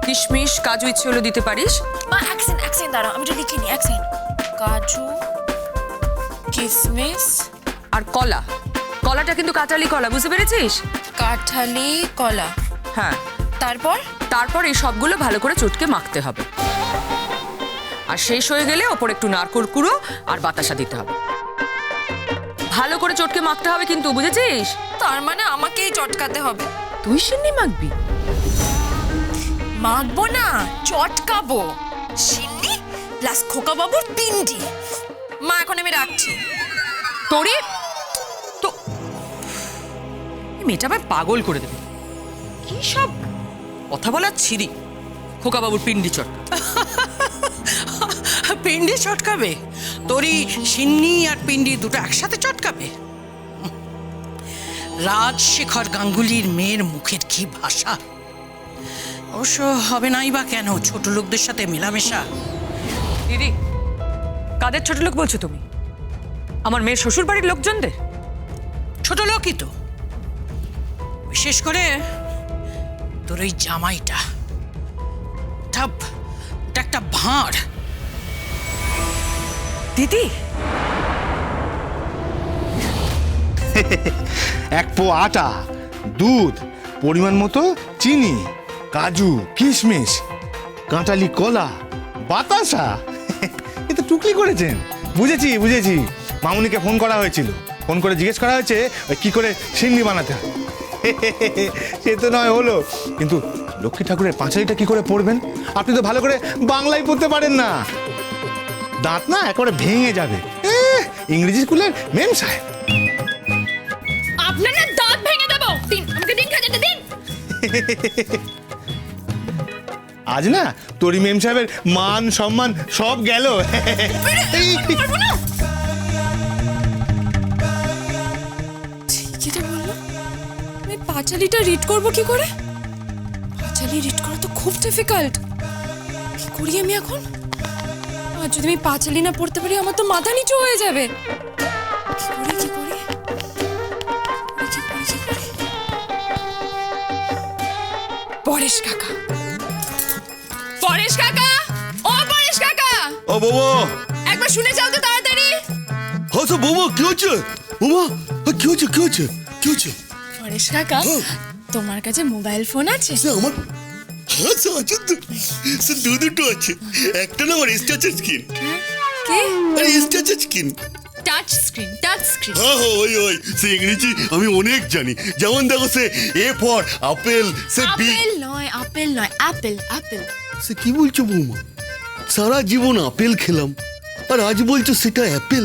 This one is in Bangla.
কিশমিশ কাজু ইচ্ছে হলে দিতে পারিস। মা এক সেকেন্ড দাঁড়াও, আমি তো লিখে নি। এক সেকেন্ড। কাজু, কিশমিশ আর কলা, কলাটা কিন্তু কাঁঠালি কলা, বুঝতে পেরেছিস? কাঁঠালি কলা। হ্যাঁ, তারপর এই সবগুলো ভালো করে চটকে মাখতে হবে। আর শেষ হয়ে গেলে ওপর একটু নারকোল কুড়ো আর বাতাসা দিতে হবে। ভালো করে চটকে মাখতে হবে কিন্তু, বুঝেছিস? তার মানে আমাকেই চটকাতে হবে? তুই সিন্নি মাখবি? মাখবো না, চটকাবো। সিন্নি প্লাস খোকা বাবুর পিন্ডি। মা এখন আমি রাখছি। তোরে তো এই মেয়েটা আমায় পাগল করে দেবে। কি সব কথা বলার ছিরি। খোকা বাবুর পিন্ডি চট। পিন্ডি চটকাবে? তোরই সিন্নি আর পিন্ডি দুটো একসাথে চটকাবে? রাজশেখর গাঙ্গুলির মেয়ের মুখের কি ভাষা! অবশ্য হবে নাই বা কেন, ছোট লোকদের সাথে মেলামেশা। দিদি, কাদের ছোট লোক বলছো তুমি? আমার মেয়ের শ্বশুর বাড়ির লোকজনদের? ছোট লোকই তো, বিশেষ করে তোর ওই জামাইটা। ওটা একটা ভাঁড়। দিদি, এক পো আটা, দুধ, পরিমাণ মতো চিনি, কাজু, কিশমিশ, কাঁঠালি কলা, বাতাসা। এ তো টুকলি করেছেন। বুঝেছি বুঝেছি, মামুনিকে ফোন করা হয়েছিল। ফোন করে জিজ্ঞেস করা হয়েছে ওই কী করে সিন্নি বানাতে হয়। সে তো নয় হলো, কিন্তু লক্ষ্মী ঠাকুরের পাঁচালিটা কি করে পড়বেন? আপনি তো ভালো করে বাংলায় পড়তে পারেন না। দাঁত না একেবারে ভেঙে যাবে। ইংরেজি স্কুলের মেম সাহেব। আপনার না দাঁত ভেঙে দেবো। দিন, আমাকে দিন, খাজাটা দিন। আজ না তোরি মেম সাহেবের মান সম্মান সব গেল। পারবো না। ঠিকই তো বললো। আমি পাঁচালিটা রিড করবো কি করে? পাঁচালি রিড করা তো খুব ডিফিকাল্ট। কি করি আমি এখন? আর যদি আমি পাঁচালি না পড়তে পারি, আমার তো মাথা নিচু হয়ে যাবে। কি করি কি করি কি করি কি করি? পরেশ কাকা, পরেশ কাকা, ও পরেশ কাকা, ও বাবা, একবার শুনে যাও তো তাড়াতাড়ি। হ্যাঁ তো বাবা, কি হচ্ছে? বাবা, কি হচ্ছে কি হচ্ছে কি হচ্ছে? পরেশ কাকা, তোমার কাছে মোবাইল ফোন আছে? আমার হ্যাঁ স্যার আছে তো, স্যার দুটো আছে। একটা না আমার টাচ স্ক্রিন। কে? আরে touch screen. Touch screen, touch screen. হ্যাঁ হ্যাঁ, ওই সে ইংরেজি আমি অনেক জানি। যেমন দেখো, সে এ ফর আপেল, সে বি। আপেল নয়, আপেল নয়, অ্যাপেল, অ্যাপেল। সে কি বলছো বৌমা? সারা জীবন আপেল খেলাম, আর আজ বলছো সেটা অ্যাপেল?